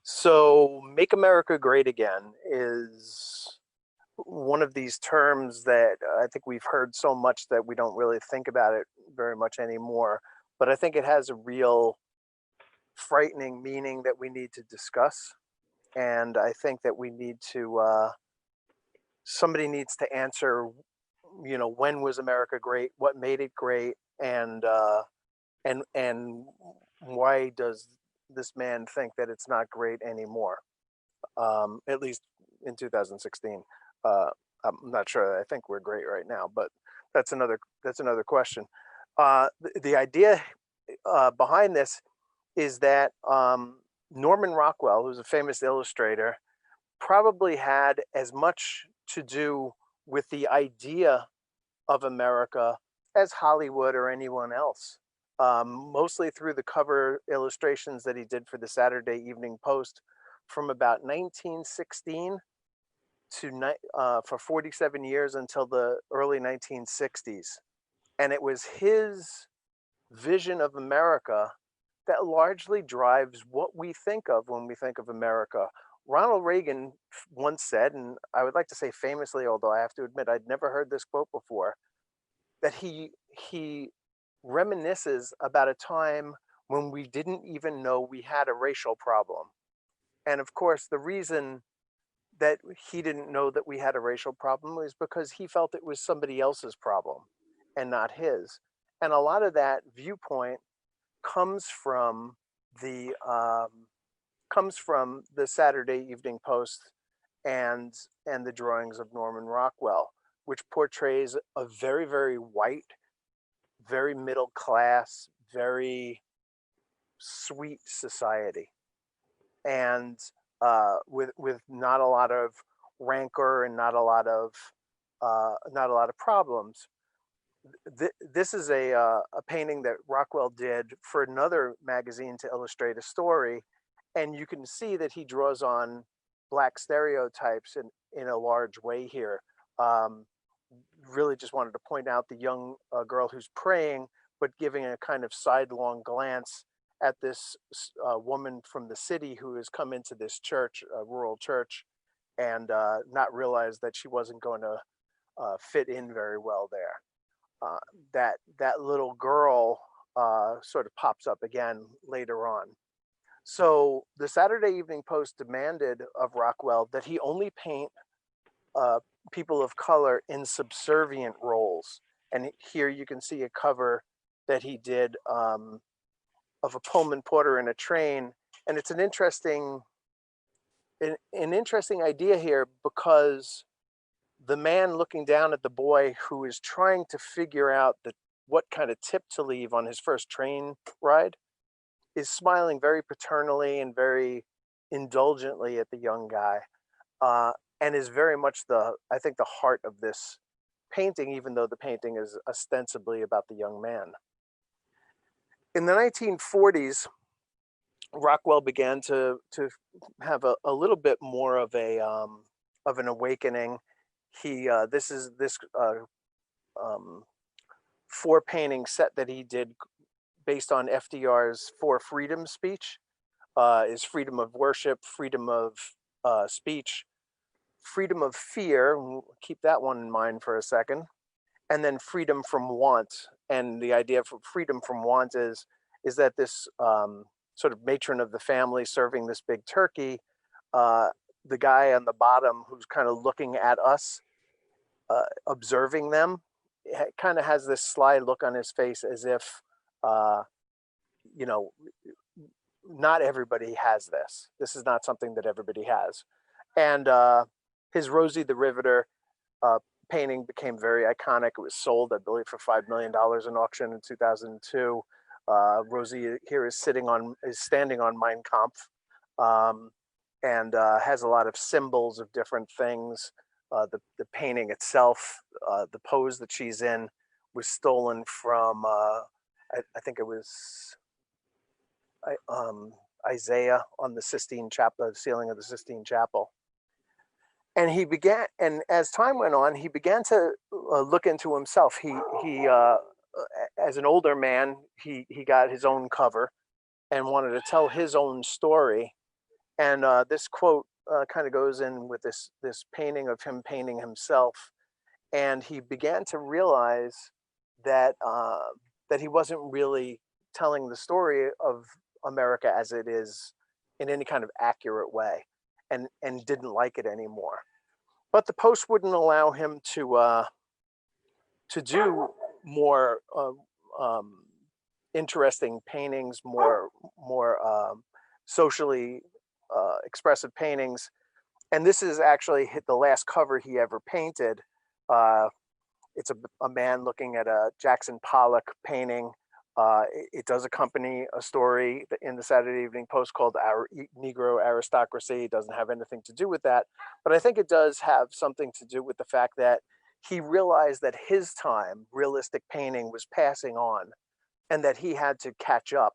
So, make America great again is one of these terms that I think we've heard so much that we don't really think about it very much anymore. But I think it has a real frightening meaning that we need to discuss. And I think that we need to, somebody needs to answer, when was America great? What made it great? And why does this man think that it's not great anymore? At least in 2016. Uh, I'm not sure. I think we're great right now, but that's another question. The idea behind this is that Norman Rockwell, who's a famous illustrator, probably had as much to do with the idea of America as Hollywood or anyone else. Mostly through the cover illustrations that he did for the Saturday Evening Post from about 1916 for 47 years until the early 1960s. And it was his vision of America that largely drives what we think of when we think of America. Ronald Reagan once said, and I would like to say famously, although I have to admit I'd never heard this quote before, that he reminisces about a time when we didn't even know we had a racial problem. And of course, the reason that he didn't know that we had a racial problem was because he felt it was somebody else's problem and not his. And a lot of that viewpoint comes from the Saturday Evening Post and the drawings of Norman Rockwell, which portrays a very, very white, very middle class, very sweet society, and with not a lot of rancor and not a lot of problems. This is a painting that Rockwell did for another magazine to illustrate a story, and you can see that he draws on black stereotypes in a large way here. Um, really just wanted to point out the young girl who's praying, but giving a kind of sidelong glance at this woman from the city who has come into this church, a rural church, and not realize that she wasn't going to fit in very well there. Uh, that little girl sort of pops up again later on. So the Saturday Evening Post demanded of Rockwell that he only paint uh, people of color in subservient roles. And here you can see a cover that he did of a Pullman porter in a train, and it's an interesting idea here because the man looking down at the boy who is trying to figure out what kind of tip to leave on his first train ride is smiling very paternally and very indulgently at the young guy, uh, and is very much I think the heart of this painting, even though the painting is ostensibly about the young man. In the 1940s, Rockwell began to have a little bit more of an awakening. He this is this um, four painting set that he did based on FDR's Four Freedom speech. Is freedom of worship, freedom of speech, freedom of fear. Keep that one in mind for a second, and then freedom from want. And the idea for freedom from want is that this sort of matron of the family serving this big turkey, uh, the guy on the bottom who's kind of looking at us, observing them, kind of has this sly look on his face as if, uh, you know, not everybody has this. This is not something that everybody has. And his Rosie the Riveter uh, painting became very iconic. It was sold, I believe, for $5 million in auction in 2002. Rosie here is standing on Mein Kampf, um, and has a lot of symbols of different things. The painting itself, the pose that she's in, was stolen from I think it was Isaiah on the Sistine Chapel, the ceiling of the Sistine Chapel. And as time went on, he began to look into himself. As an older man, he got his own cover and wanted to tell his own story. And this quote kind of goes in with this painting of him painting himself, and he began to realize that that he wasn't really telling the story of America as it is in any kind of accurate way, and didn't like it anymore. But the Post wouldn't allow him to do more interesting paintings, more socially expressive paintings. And this is actually the last cover he ever painted. Uh, it's a man looking at a Jackson Pollock painting. It does accompany a story in the Saturday Evening Post called Our Negro Aristocracy. It doesn't have anything to do with that, but I think it does have something to do with the fact that he realized that his time, realistic painting, was passing on, and that he had to catch up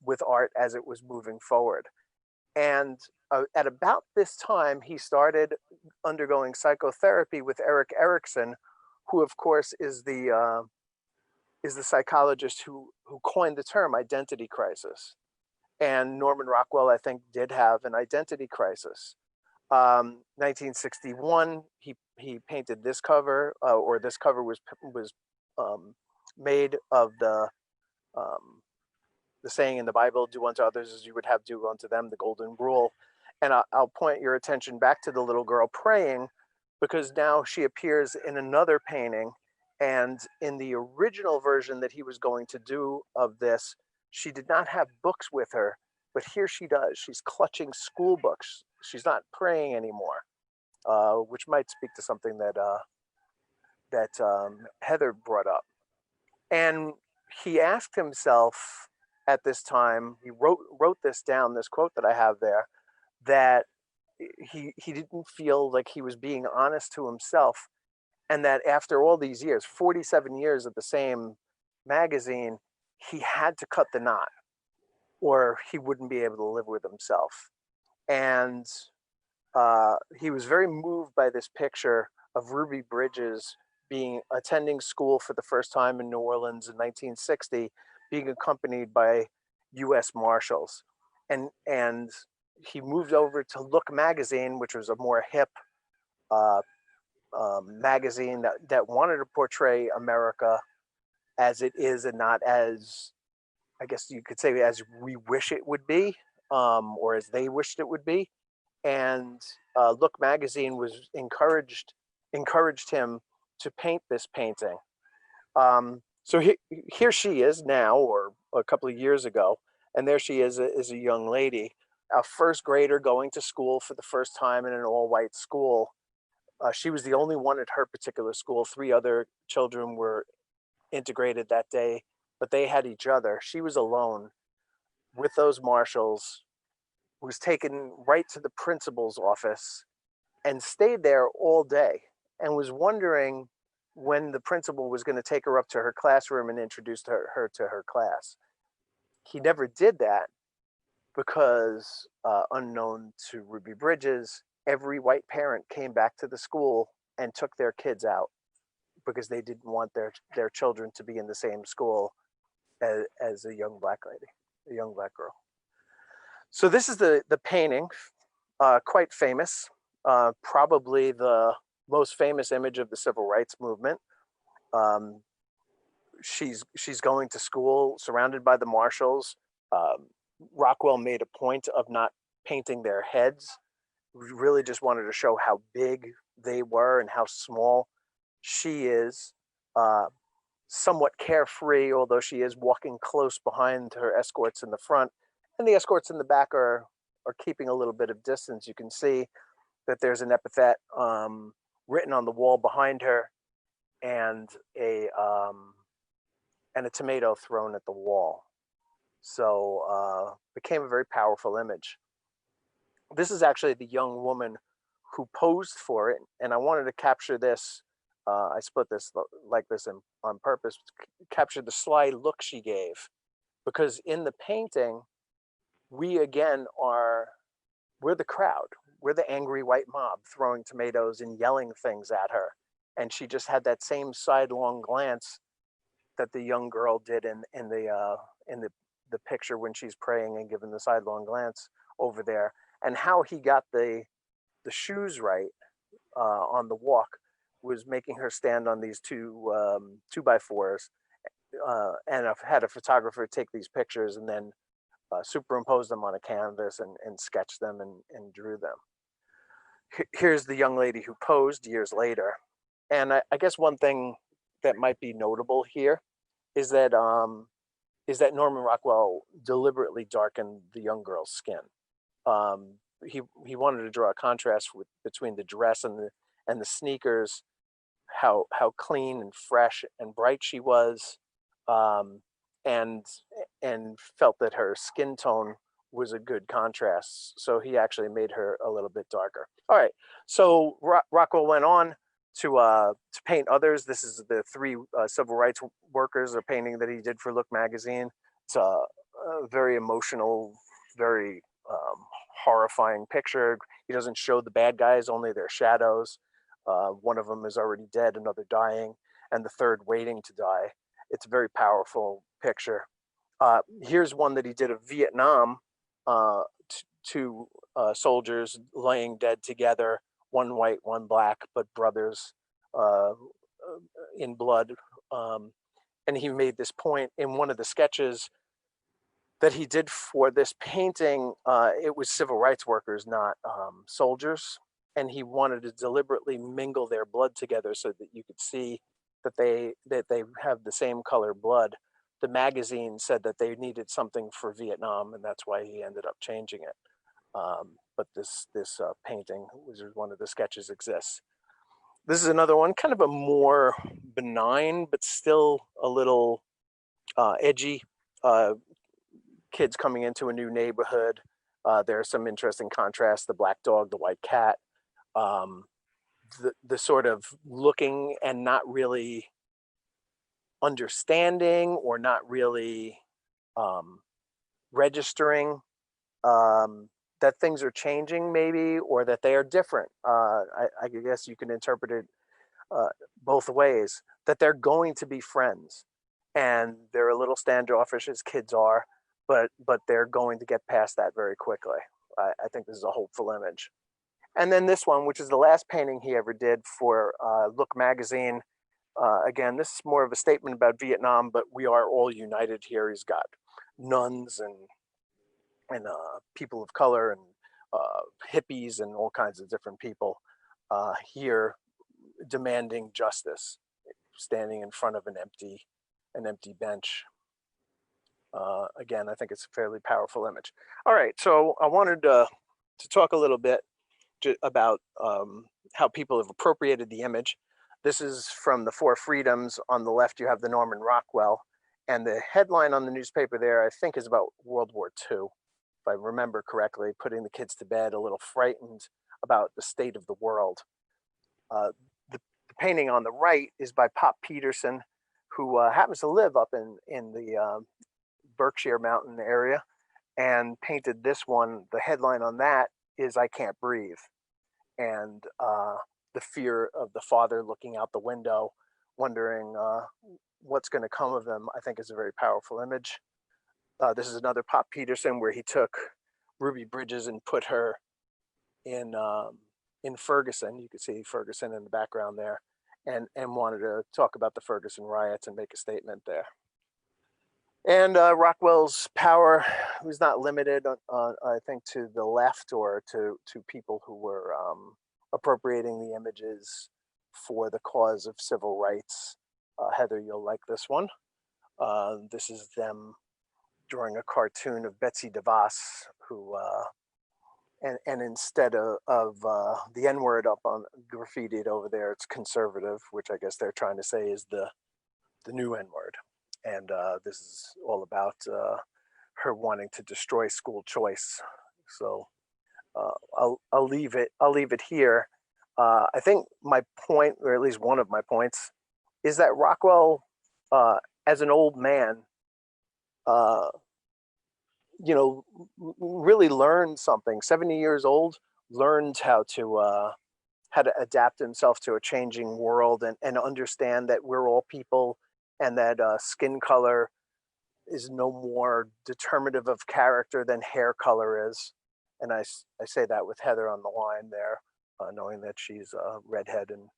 with art as it was moving forward. And at about this time, he started undergoing psychotherapy with Erik Erikson, who, of course, is the psychologist who coined the term identity crisis. And Norman Rockwell, I think, did have an identity crisis. 1961, he painted this cover, or this cover was made of the saying in the Bible, "Do unto others as you would have do unto them," the golden rule. And I'll point your attention back to the little girl praying, because now she appears in another painting. And in the original version that he was going to do of this, she did not have books with her, but here she does. She's clutching school books. She's not praying anymore, which might speak to something that Heather brought up. And he asked himself at this time, he wrote this down, this quote that I have there, that he didn't feel like he was being honest to himself, and that after all these years, 47 years of the same magazine, he had to cut the knot, or he wouldn't be able to live with himself. And he was very moved by this picture of Ruby Bridges attending school for the first time in New Orleans in 1960, being accompanied by U.S. Marshals, and he moved over to Look magazine, which was a more hip uh, magazine that wanted to portray America as it is, and not as, I guess you could say, as we wish it would be, or as they wished it would be. And Look magazine was encouraged him to paint this painting. So here she is now, or a couple of years ago, and there she is a young lady, a first grader going to school for the first time in an all-white school. She was the only one at her particular school. 3 other children were integrated that day, but they had each other. She was alone with those marshals, was taken right to the principal's office and stayed there all day, and was wondering when the principal was going to take her up to her classroom and introduce her to her class. He never did that because, unknown to Ruby Bridges, every white parent came back to the school and took their kids out because they didn't want their children to be in the same school as a young black lady, a young black girl. So this is the painting, quite famous, probably the most famous image of the civil rights movement. Um, she's going to school surrounded by the marshals. Um, Rockwell made a point of not painting their heads. Really just wanted to show how big they were and how small she is. Uh, Somewhat carefree, although she is walking close behind her escorts in the front, and the escorts in the back are keeping a little bit of distance. You can see that there's an epithet written on the wall behind her, and a tomato thrown at the wall. So became a very powerful image. This is actually the young woman who posed for it, and I wanted to capture this. I split this like this on purpose, capture the sly look she gave, because in the painting, we again we're the crowd. We're the angry white mob throwing tomatoes and yelling things at her. And she just had that same sidelong glance that the young girl did in the picture when she's praying and giving the sidelong glance. over there, and how he got the shoes right on the walk was making her stand on these two by fours, and I've had a photographer take these pictures and then superimpose them on a canvas and sketch them and drew them. Here's the young lady who posed years later, and I guess one thing that might be notable here is that Norman Rockwell deliberately darkened the young girl's skin. He wanted to draw a contrast between the dress and the sneakers, how clean and fresh and bright she was, um, and and felt that her skin tone was a good contrast. So he actually made her a little bit darker. All right. So Rockwell went on to paint others. This is the three civil rights workers, a painting that he did for Look magazine. It's a very emotional, very horrifying picture. He doesn't show the bad guys, only their shadows. One of them is already dead, another dying, and the third waiting to die. It's a very powerful picture. Here's one that he did of Vietnam, two soldiers laying dead together, one white, one black, but brothers in blood. And he made this point in one of the sketches that he did for this painting. It was civil rights workers, not soldiers. And he wanted to deliberately mingle their blood together so that you could see that they have the same color blood. The magazine said that they needed something for Vietnam, and that's why he ended up changing it. But this painting, which is one of the sketches, exists. This is another one, kind of a more benign, but still a little edgy. Kids coming into a new neighborhood. There are some interesting contrasts: the black dog, the white cat, the sort of looking and not really understanding or not really registering that things are changing, maybe, or that they are different. I guess you can interpret it both ways. That they're going to be friends, and they're a little standoffish as kids are, but they're going to get past that very quickly. I think this is a hopeful image. And then this one, which is the last painting he ever did for Look magazine. Again, this is more of a statement about Vietnam, but we are all united here. He's got nuns and people of color and hippies and all kinds of different people here demanding justice, standing in front of an empty bench. Again, I think it's a fairly powerful image. All right, so I wanted to talk a little bit about how people have appropriated the image. This is from the Four Freedoms. On the left, you have the Norman Rockwell, and the headline on the newspaper there, I think, is about World War II, if I remember correctly, putting the kids to bed, a little frightened about the state of the world. The painting on the right is by Pop Peterson, who happens to live up in the Berkshire Mountain area, and painted this one. The headline on that is "I Can't Breathe," and the fear of the father looking out the window, wondering what's going to come of them, I think is a very powerful image. This is another Pop Peterson where he took Ruby Bridges and put her in Ferguson. You can see Ferguson in the background there, and wanted to talk about the Ferguson riots and make a statement there. And Rockwell's power was not limited, I think, to the left or to people who were appropriating the images for the cause of civil rights. Heather, you'll like this one. This is them drawing a cartoon of Betsy DeVos, who, and instead of the N-word up on graffitied over there, it's conservative, which I guess they're trying to say is the new N-word. And this is all about her wanting to destroy school choice. So I'll leave it here. I think my point, or at least one of my points, is that Rockwell, as an old man, really learned something. 70 years old, learned how to adapt himself to a changing world and understand that we're all people, and that skin color is no more determinative of character than hair color is. And I say that with Heather on the line there, knowing that she's a redhead and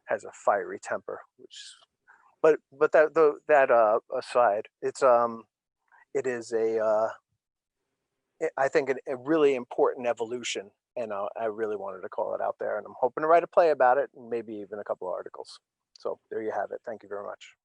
has a fiery temper. But that aside, it is I think a really important evolution, and I really wanted to call it out there, and I'm hoping to write a play about it, and maybe even a couple of articles. So there you have it. Thank you very much.